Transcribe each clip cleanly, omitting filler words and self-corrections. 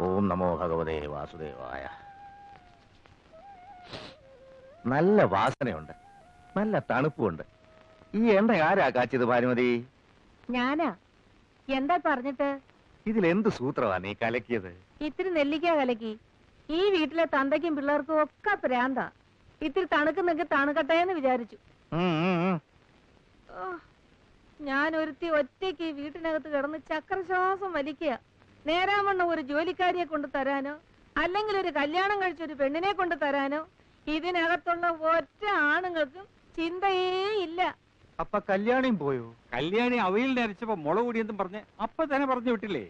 ഓം നമോ ഭഗവതേ വാസുദേവായ. നല്ല വാസനയുണ്ട്, നല്ല തണുപ്പുണ്ട്. ഈ എണ്ണ ആരാ കാച്ചിയത് ഭാനുമതി? ഞാനാ. എന്താ പറഞ്ഞിട്ട്? ഇതിലെന്ത് സൂത്രമാ നീ കലക്കിയത്? ഇത്തിരി നെല്ലിക്ക കലക്കി. ഈ വീട്ടിലെ തന്തയ്ക്കും പിള്ളേർക്കും ഒക്കെ പ്രാന്താ. ഇത്തിരി തണുക്കുന്നെങ്കിൽ തണുക്കട്ടെ എന്ന് വിചാരിച്ചു. ഞാൻ ഒരുത്തി ഒറ്റയ്ക്ക് ഈ വീട്ടിനകത്ത് കിടന്ന് ചക്രശ്വാസം വലിക്കുക. നേരാമണ്ണം ഒരു ജോലിക്കാരിയെ കൊണ്ട് തരാനോ അല്ലെങ്കിൽ ഒരു കല്യാണം കഴിച്ചൊരു പെണ്ണിനെ കൊണ്ട് തരാനോ ഇതിനകത്തുള്ള ഒറ്റ ആണുങ്ങൾക്കും ചിന്തയേ ഇല്ല. അപ്പൊ കല്യാണിയും പോയോ? കല്യാണി അവയിൽ നരച്ചപ്പോ മുള കൂടിയെന്നും പറഞ്ഞ് അപ്പൊ തന്നെ പറഞ്ഞു വിട്ടില്ലേ?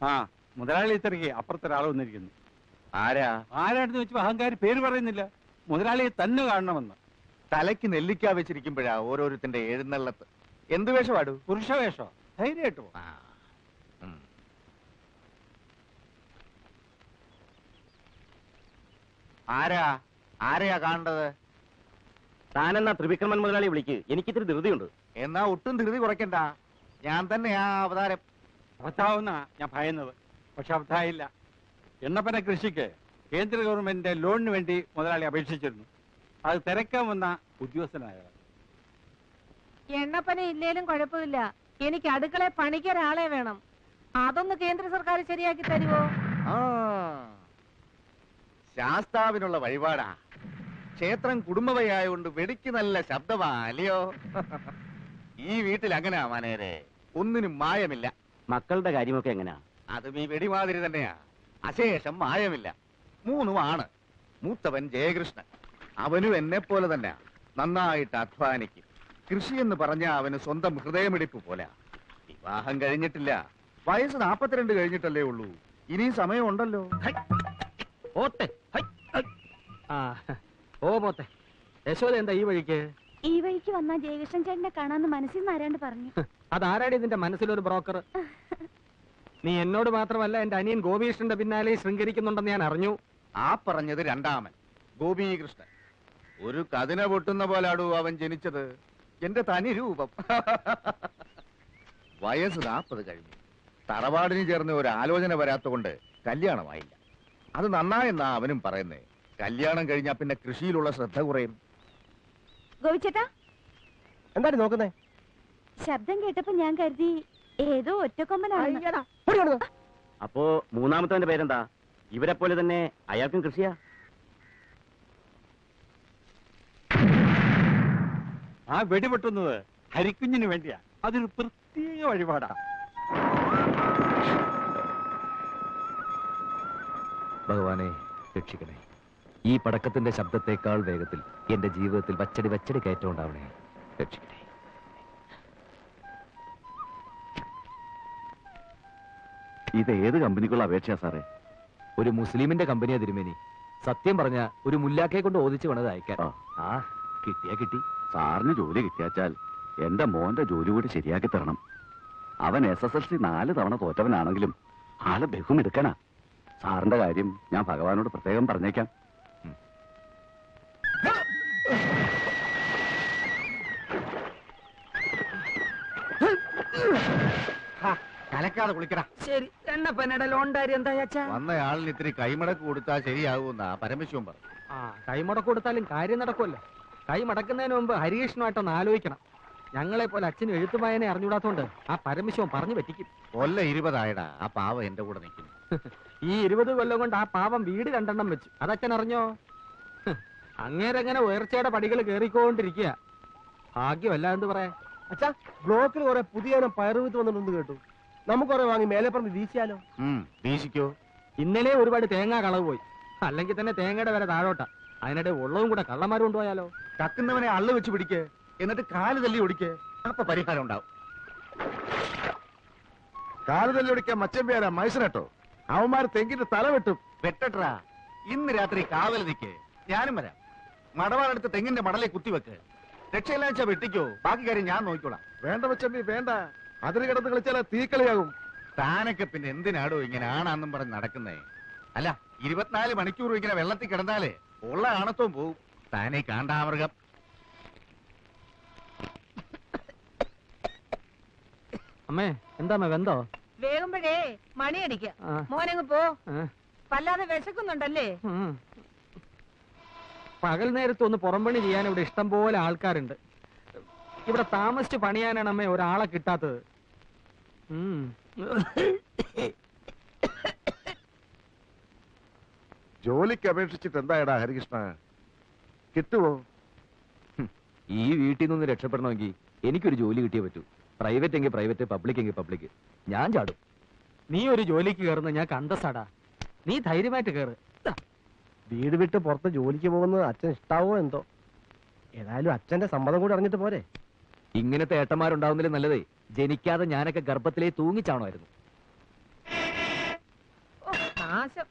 ആ മുതലാളി തിരക്കി അപ്പുറത്തൊരാൾ വന്നിരിക്കുന്നു. ആരാണെന്ന് വെച്ചപ്പോ അഹങ്കാരി പേര് പറയുന്നില്ല. മുതലാളിയെ തന്നെ കാണണമെന്ന്. തലയ്ക്ക് നെല്ലിക്ക വെച്ചിരിക്കുമ്പോഴാ ഓരോരുത്തന്റെ എഴുന്നള്ളത്ത്. എന്ത് വേഷമാടു? പുരുഷ വേഷോ? ധൈര്യമായിട്ട് പോ. ആരെയാ കാണേണ്ടത്? താനെന്നാ ത്രിവിക്രമൻ മുതലാളി വിളിക്ക്, എനിക്കിത്തിരി ധൃതിയുണ്ട്. എന്നാ ഒട്ടും ധൃതി കുറയ്ക്കണ്ട, ഞാൻ തന്നെയാ അവതാരം. അബദ്ധാവുന്ന ഞാൻ ഭയന്നത്, പക്ഷെ അബദ്ധായില്ല. എണ്ണപ്പന കൃഷിക്ക് കേന്ദ്ര ഗവൺമെന്റിന്റെ ലോണിന് വേണ്ടി മുതലാളി അപേക്ഷിച്ചിരുന്നു. അത് തിരക്കാൻ വന്ന ഉദ്യോഗസ്ഥനായ. എണ്ണപ്പന ഇല്ലേലും കുഴപ്പമില്ല, എനിക്ക് അടുക്കള പണിക്കൊരാളെ വേണം. അതൊന്ന് കേന്ദ്ര സർക്കാർ ശരിയാക്കി തരുമോ? ശാസ്താവിനുള്ള വഴിപാടാ. ക്ഷേത്രം കുടുംബവയായോണ്ട് വെടിക്ക് നല്ല ശബ്ദമാ അല്ലയോ? ഈ വീട്ടിൽ അങ്ങനെയാ മനേരെ, ഒന്നിനും മായമില്ല. മക്കളുടെ കാര്യമൊക്കെ എങ്ങനെയാ? അതും ഈ വെടിമാതിരി തന്നെയാ, അശേഷം മായമില്ല. 3 ആണ്. മൂത്തവൻ ജയകൃഷ്ണൻ, അവനും എന്നെ പോലെ തന്നെ നന്നായിട്ട് അധ്വാനിക്കും. കൃഷി എന്ന് പറഞ്ഞ അവന് സ്വന്തം ഹൃദയമിടിപ്പ് പോലെ. വിവാഹം കഴിഞ്ഞിട്ടില്ല, വയസ്സ് 42 കഴിഞ്ഞിട്ടല്ലേ ഉള്ളൂ. ഇനിയും സമയമുണ്ടല്ലോ. ഓ മോത്തെ, യശോദ എന്താ ഈ വഴിക്ക്? ഈ വഴിക്ക് വന്ന ജയകൃഷ്ണൻ ചേട്ടനെ കാണാന്ന് മനസ്സിൽ നിന്ന് ആരാണ്ട് പറഞ്ഞു. അതാരാടി നിന്റെ മനസ്സിലൊരു ബ്രോക്കർ? നീ എന്നോട് മാത്രമല്ല എന്റെ അനിയൻ ഗോപീകൃഷ്ണന്റെ പിന്നാലെ ശൃംഗരിക്കുന്നുണ്ടെന്ന് ഞാൻ അറിഞ്ഞു. ആ പറഞ്ഞത് രണ്ടാമൻ ഗോപീകൃഷ്ണൻ. ഒരു കതിന പൊട്ടുന്ന പോലാടൂ അവൻ ജനിച്ചത്. എന്റെ തനി രൂപം. വയസ്സ് 40 കഴിഞ്ഞു. തറവാടിന് ചേർന്ന് ഒരു ആലോചന വരാത്തതുകൊണ്ട് കല്യാണമായില്ല. അത് നന്നായെന്നാ അവനും പറയുന്നേ. കല്യാണം കഴിഞ്ഞാ പിന്നെ കൃഷിയിലുള്ള ശ്രദ്ധ കുറയും. ഗോപിച്ചേട്ടാ, എന്താണ് നോക്കുന്നേ? ശബ്ദം കേട്ടപ്പോ ഞാൻ കരുതി ഏതോ ഒറ്റക്കൊമ്പനാണ്. അപ്പോ മൂന്നാമത്തവന്റെ പേരെന്താ? ഇവരെ പോലെ തന്നെ അയാൾക്കും കൃഷിയാ? ആ വെടിപൊട്ടുന്നത് ഹരിക്കുഞ്ഞിന് വേണ്ടിയാ. അതൊരു പ്രത്യേക വഴിപാടാ. ഭഗവാനെ രക്ഷിക്കണേ. ഈ പടക്കത്തിന്റെ ശബ്ദത്തെക്കാൾ വേഗത്തിൽ എന്റെ ജീവിതത്തിൽ വച്ചടി കയറ്റം ഉണ്ടാവണേ. രക്ഷിക്കണേ. ഇത് ഏത് കമ്പനിക്കുള്ള അപേക്ഷയാ സാറേ? ഒരു മുസ്ലിമിന്റെ കമ്പനിയാ തിരുമേനി. സത്യം പറഞ്ഞ ഒരു മുല്ലാക്കയെ കൊണ്ട് ഓദിച്ചു വേണത് അയക്കാൻ. ആ കിട്ടിയാ കിട്ടി. സാറിന് ജോലി കിട്ടിയാച്ചാൽ എന്റെ മോന്റെ ജോലി കൂടി ശരിയാക്കി തരണം. അവൻ SSLC 4 തവണ തോറ്റവനാണെങ്കിലും ആളെ ബഹുമെടുക്കണ. സാറിന്റെ കാര്യം ഞാൻ ഭഗവാനോട് പ്രത്യേകം പറഞ്ഞേക്കാം. കലക്കാതെ കുളിക്കടാ. ശരി, എണ്ണപ്പനയുടെ ലോണ്ടാരി എന്താ? വന്നയാളിന് ഇത്തിരി കൈമടക്ക് കൊടുത്താൽ ശരിയാകുമെന്നാ പരമശിവൻ പറഞ്ഞു. ആ, കൈമടക്ക് കൊടുത്താലും കാര്യം നടക്കുമല്ലോ. കൈ മടക്കുന്നതിന് മുമ്പ് ഹരികൃഷ്ണമായിട്ടൊന്ന് ആലോചിക്കണം. ഞങ്ങളെ പോലെ അച്ഛന് എഴുത്തുമായനെ അറിഞ്ഞൂടാത്തോണ്ട് ആ പരമശിവൻ പറഞ്ഞു പറ്റിക്കും. കൊല്ല 20 ആയടാ, ആ പാവം എന്റെ കൂടെ നിൽക്കുന്നു. ഈ 20 കൊല്ലം കൊണ്ട് ആ പാവം വീട് 2 എണ്ണം വെച്ചു. അതച്ഛൻ അറിഞ്ഞോ? അങ്ങേരങ്ങനെ ഉയർച്ചയുടെ പടികൾ കേറിക്കൊണ്ടിരിക്കുക. ഭാഗ്യമല്ല എന്ന് പറയാ. അച്ഛാ, ബ്ലോക്കിൽ കുറെ പുതിയ പയറുവിത്ത് വന്നിട്ടുണ്ട് കേട്ടു. നമുക്ക് കുറെ വാങ്ങി മേലെ പറഞ്ഞ് വീശിയാലോ? വീശിക്കോ. ഇന്നലെ ഒരുപാട് തേങ്ങ കളവ് പോയി. അല്ലെങ്കിൽ തന്നെ തേങ്ങയുടെ വില താഴോട്ടാ. അതിനിടെ ഉള്ളതും കൂടെ കള്ളന്മാരും കൊണ്ടുപോയാലോ? കക്കുന്നവനെ അള്ളു വെച്ച് പിടിക്ക്, എന്നിട്ട് കാല് തല്ലി ഒടിക്ക്. അപ്പൊ പരിഹാരം ഉണ്ടാവും. കാല് തല്ലി ഒടിക്കാൻ മച്ചമ്പിയാരാ മൈസനട്ടോ? അവന്മാർ തെങ്കിന്റെ തല വെട്ടും. വെട്ടട്ടാ, ഇന്ന് രാത്രി കാവൽ നിൽക്ക്, ഞാനും വരാം. മടവാളെടുത്ത് തെങ്ങിന്റെ മടലെ കുത്തിവെക്ക്. രക്ഷയില്ലാച്ച വെട്ടിക്കോ, ബാക്കി കാര്യം ഞാൻ നോക്കിക്കോളാം. വേണ്ട മച്ചമ്പി വേണ്ട, അതിന് കിടന്ന് കളിച്ചാൽ തീക്കളിയാകും. താനൊക്കെ പിന്നെ എന്തിനാടോ ഇങ്ങനെ ആണാന്നും പറഞ്ഞ് നടക്കുന്നേ? അല്ല, 24 മണിക്കൂർ ഇങ്ങനെ വെള്ളത്തിൽ കിടന്നാലേ ഉള്ള ആണത്വം പോവും. താനേ കാണ്ടാമൃഗം. അമ്മേ, എന്താ വെന്തോ? വേഗം വരുമ്പോഴേ മണിയടിക്ക. മോനങ്ങ് പോ. വല്ലാതെ വിശക്കുന്നുണ്ടല്ലേ? പകൽ നേരത്ത് ഒന്ന് പുറംപണി ചെയ്യാൻ ഇവിടെ ഇഷ്ടം പോലെ ആൾക്കാരുണ്ട്. ഇവിടെ താമസിച്ച് പണിയാനാണ് അമ്മ ഒരാളെ കിട്ടാത്തത്. ജോലിക്ക് അപേക്ഷിച്ചിട്ട് എന്തായടാ ഹരികൃഷ്ണ, കിട്ടുവോ? ഈ വീട്ടിൽ നിന്ന് രക്ഷപ്പെടണമെങ്കിൽ എനിക്കൊരു ജോലി കിട്ടിയേ പറ്റൂ. പ്രൈവറ്റ് എങ്കിൽ പ്രൈവറ്റ്, പബ്ലിക് എങ്കിൽ പബ്ലിക്. ഞാൻ ചാടും. നീ ഒരു ജോലിക്ക് കയറുന്ന ഞാൻ കണ്ടസാടാ. നീ ധൈര്യമായിട്ട് കയറ്. വീട് വിട്ട് പുറത്ത് ജോലിക്ക് പോകുന്നത് അച്ഛൻ ഇഷ്ടാവോ എന്തോ. ഏതായാലും അച്ഛന്റെ സമ്മതം കൂടി അറിഞ്ഞിട്ട് പോരെ. ഇങ്ങനത്തെ ഏട്ടന്മാരുണ്ടാവുന്നതിലും നല്ലതേ ജനിക്കാതെ ഞാനൊക്കെ ഗർഭത്തിലേ തൂങ്ങിച്ചാണമായിരുന്നു. നാശം.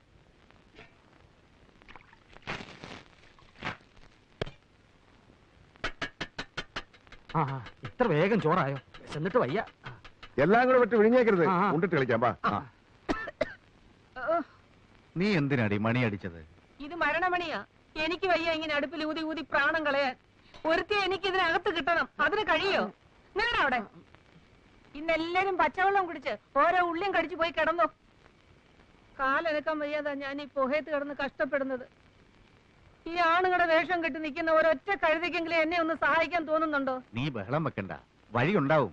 ഇത്ര വേഗം ചോറായോ? എന്നിട്ട് വയ്യ. എല്ലാം കൂടെ വിട്ട് വിഴിഞ്ഞേക്കരുത്. ആ. ഉണ്ടിട്ട് കളിക്കാം പാ. നീ എന്തിനാടി മണി അടിച്ചത്? ഇത് മരണമണിയാ. എനിക്ക് വയ്യ ഇങ്ങനെ അടുപ്പിൽ ഊതി ഊതി പ്രാണം കളയാൻ. ഒരുത്തി എനിക്ക് ഇതിനകത്ത് കിട്ടണം. അതിന് കഴിയോ? നിങ്ങളുടെ അവിടെ ഇന്നെല്ലാരും പച്ചവെള്ളം കുടിച്ച് ഓരോ ഉള്ളിയും കടിച്ചു പോയി കിടന്നു. കാലനക്കാൻ വയ്യാതാ ഞാൻ ഈ പുഹയത്ത് കിടന്ന് കഷ്ടപ്പെടുന്നത്. ഈ ആണുങ്ങളുടെ വേഷം കെട്ടി നിൽക്കുന്ന ഒരൊറ്റ കഴുതിക്കെങ്കിലും എന്നെ ഒന്ന് സഹായിക്കാൻ തോന്നുന്നുണ്ടോ? നീ ബഹളം വെക്കണ്ട, വഴിയുണ്ടാവും.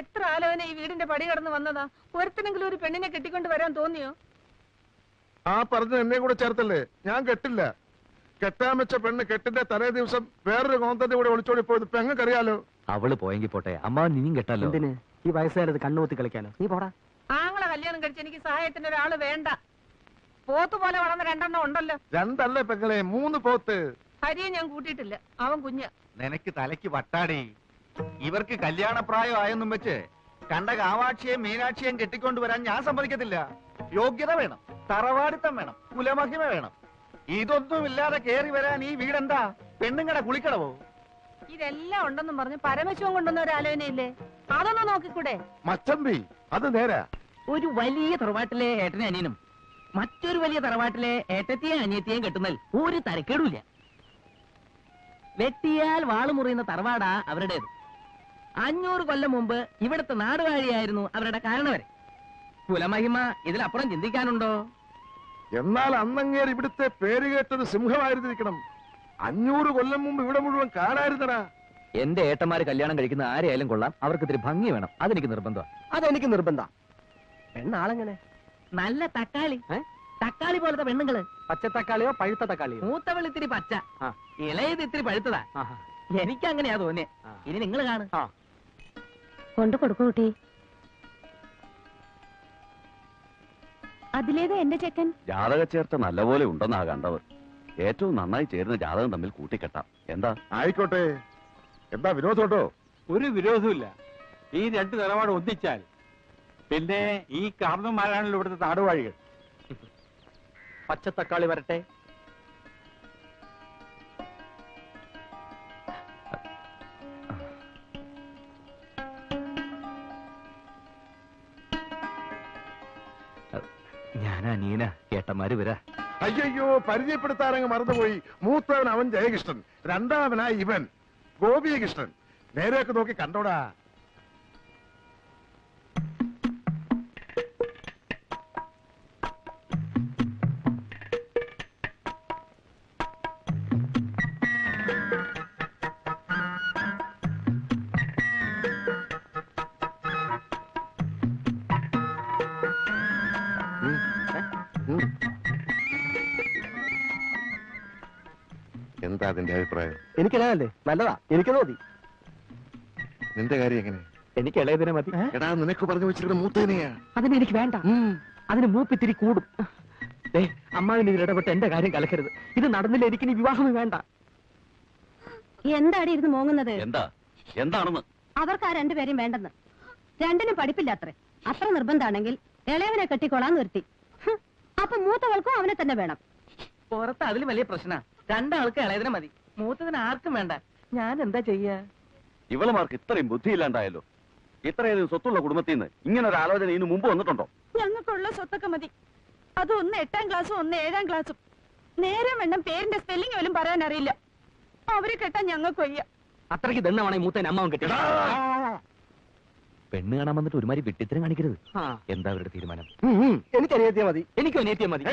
എത്ര ആലോചന ഈ വീടിന്റെ പടി കടന്ന് വന്നതാ. ഒരുത്തിനെങ്കിലും ഒരു പെണ്ണിനെ കെട്ടിക്കൊണ്ട് വരാൻ തോന്നിയോ? ആ പറഞ്ഞ എന്നെ കൂടെ ചേർത്തല്ലേ? ഞാൻ കെട്ടില്ല. കെട്ടാൻ വെച്ച പെണ്ണ് കെട്ടിന്റെ തലേ ദിവസം വേറൊരു കോന്തന്റെ കൂടെ ഒളിച്ചോടി പോയത് പെങ്ങക്കറിയാലോ. അവള് പോയെങ്കിൽ പോട്ടെ, അമ്മ നീയും കെട്ടല്ലോ. എന്തിന് ഈ വയസ്സുകാരത് കണ്ണുകുത്തി കളിക്കാനോ? നീ പോടാ. ആങ്ങളെ കല്യാണം കഴിച്ച് എനിക്ക് സഹായത്തിന് ഒരാള് വേണ്ട. പോത്ത് പോലെ വളർന്ന രണ്ടെണ്ണം ഉണ്ടല്ലോ. രണ്ടല്ലേ പെങ്ങളെ, 3 പോത്ത്. ഹരിയെ ഞാൻ കൂട്ടിയിട്ടില്ല. അവൻ കുഞ്ഞ. നിനക്ക് തലയ്ക്ക് വട്ടാടി. ഇവർക്ക് കല്യാണപ്രായം ആയെന്നും വെച്ച് കണ്ട കാവാക്ഷിയെയും മീനാക്ഷിയെയും കെട്ടിക്കൊണ്ടുവരാൻ ഞാൻ സമ്മതിക്കത്തില്ല. യോഗ്യത വേണം, തറവാടിത്തം വേണം, കുലമഹിമ വേണം. ഇതൊന്നുമില്ലാതെ കേറി വരാൻ ഈ വീടെന്താ പെണ്ണുങ്ങടെ കുളിക്കടവോ? ഇതെല്ലാം ഉണ്ടെന്നും പറഞ്ഞ് പരമശിവൻ കൊണ്ടുവന്ന ഒരു ആലോചനയില്ലേ? അതൊന്ന് നോക്കിക്കൂടെ? മച്ചമ്പി, അത് നേരാ. ഒരു വലിയ തറവാട്ടിലെ ഏട്ടനെ അനിയനും മറ്റൊരു വലിയ തറവാട്ടിലെ ഏട്ടത്തെയും അനിയത്തെയും കെട്ടുന്നതിൽ ഒരു തരക്കേടുമില്ല. വെട്ടിയാൽ വാള് മുറിയുന്ന തറവാടാ അവരുടേത്. 500 കൊല്ലം മുമ്പ് ഇവിടുത്തെ നാടുവാഴിയായിരുന്നു അവരുടെ കാരണവരെ. കുലമഹിമ ഇതിലപ്പുറം ചിന്തിക്കാനുണ്ടോ? എന്നാൽ അന്നങ്ങേർ ഇവിടുത്തെ പേര് കേട്ടൊരു സിംഹമായിരുന്നിരിക്കണം. 500 കൊല്ലം മുമ്പ് ഇവിടെ മുഴുവൻ കാണായിരുന്നടാ. എന്റെ ഏട്ടന്മാര് കല്യാണം കഴിക്കുന്ന ആരെയായാലും കൊള്ളാം, അവർക്ക് ഇത്തിരി ഭംഗി വേണം. അതെനിക്ക് നിർബന്ധമാണ്. അതെനിക്ക് നിർബന്ധ. പെണ്ണാളെങ്ങനെ? നല്ല തക്കാളി, തക്കാളി പോലത്തെ പെണ്ണുങ്ങള്. പച്ചത്തക്കാളിയോ പഴുത്ത തക്കാളിയോ? മൂത്തവൾ ഇത്തിരി പച്ച, ഇളയത് ഇത്തിരി പഴുത്തതാ. എനിക്ക് അങ്ങനെയാ തോന്നിയേ. ഇനി നിങ്ങൾ കാണും. കൊണ്ടു കൊടുക്കൂ കുട്ടി. അതിലേത് എന്റെ ചെക്കൻ? ജാതക ചേർച്ച നല്ലപോലെ ഉണ്ടെന്നാ കണ്ടവർ. ഏറ്റവും നന്നായി ചേരുന്ന ജാതകം തമ്മിൽ കൂട്ടിക്കെട്ടാം. എന്താ? ആയിക്കോട്ടെ. എന്താ വിരോധോട്ടോ? ഒരു വിരോധമില്ല. ഈ 2 നിലപാട് ഒന്നിച്ചാൽ പിന്നെ ഈ കാർന്നന്മാരാണല്ലോ ഇവിടുത്തെ നാടുവാഴികൾ. പച്ചത്തക്കാളി വരട്ടെ. ഞാനാ നീന, ഏട്ടന്മാര് വരാ. അയ്യോ, പരിചയപ്പെടുത്താനങ്ങ് മറന്നുപോയി. മൂത്തവൻ അവൻ ജയകൃഷ്ണൻ, രണ്ടാമനായി ഇവൻ ഗോപികൃഷ്ണൻ. നേരെയൊക്കെ നോക്കി കണ്ടോടാ. എന്താ അതിന്റെ അഭിപ്രായം? എനിക്കിളയല്ലേ? നല്ലതാ, എനിക്ക് മതി. നിന്റെ കാര്യം എങ്ങനെ? എനിക്ക് ഇളയതിനെ മതി. എടാ, നിനക്ക് പറഞ്ഞു വെച്ചിട്ട് മൂത്തനെയാ. അതിന് എനിക്ക് വേണ്ട. അതിന് മൂപ്പിത്തിരി കൂടും. അമ്മാവിന് ഇതിൽ ഇടപെട്ട് എന്റെ കാര്യം കലക്കരുത്. ഇത് നടന്നില്ല, എനിക്ക് ഇനി വിവാഹമേ വേണ്ട. എന്താടി ഇരുന്ന് മോങ്ങുന്നത്? എന്താണെന്ന്? അവർക്ക് ആ 2 പേരെയും വേണ്ടെന്ന്. 2നും പഠിപ്പില്ല അത്രേ. അത്ര നിർബന്ധാണെങ്കിൽ ഇളയവനെ കെട്ടിക്കോളാൻ നിർത്തി. അപ്പൊ മൂത്തവൾക്കും അവനെ തന്നെ വേണം. പുറത്ത് അതിലും വലിയ പ്രശ്ന. 2 ആൾക്ക് ഇളയതിനെ മതി, മൂത്തതിന് ആർക്കും വേണ്ട. ഞാൻ എന്താ ചെയ്യാ? ഇവളുമാർക്ക് ഇത്രയും ബുദ്ധിയില്ലാണ്ടായല്ലോ. ഇത്രയധികം സ്വത്തുള്ള കുടുംബത്തിൽ നിന്ന് ഇങ്ങനെ ഒരു ആലോചന ഇതിനു മുമ്പ് വന്നിട്ടുണ്ടോ? ഞങ്ങൾക്കുള്ള സ്വത്തൊക്കെ മതി. അത് ഒന്ന് 8ാം ക്ലാസ്സും ഒന്ന് 7ാം ക്ലാസ്സും. നേരം വേണം പേരിന്റെ സ്പെല്ലിംഗ് പോലും പറയാൻ അറിയില്ല. അവരെ കെട്ടാൻ ഞങ്ങൾക്ക് വയ്യ. അത്രയ്ക്ക് ദണ്ണമാണ് ഈ മൂത്തൻ അമ്മാവൻ കെട്ടി. പെണ്ണ് കാണാൻ വന്നിട്ട് ഒരുമാതിരി വിട്ടിത്തരം കാണിക്കരുത്. എന്താ അവരുടെ തീരുമാനം? എനിക്ക് അനിയത്തിയാ മതി. എനിക്കും അനിയത്തിയാ മതി.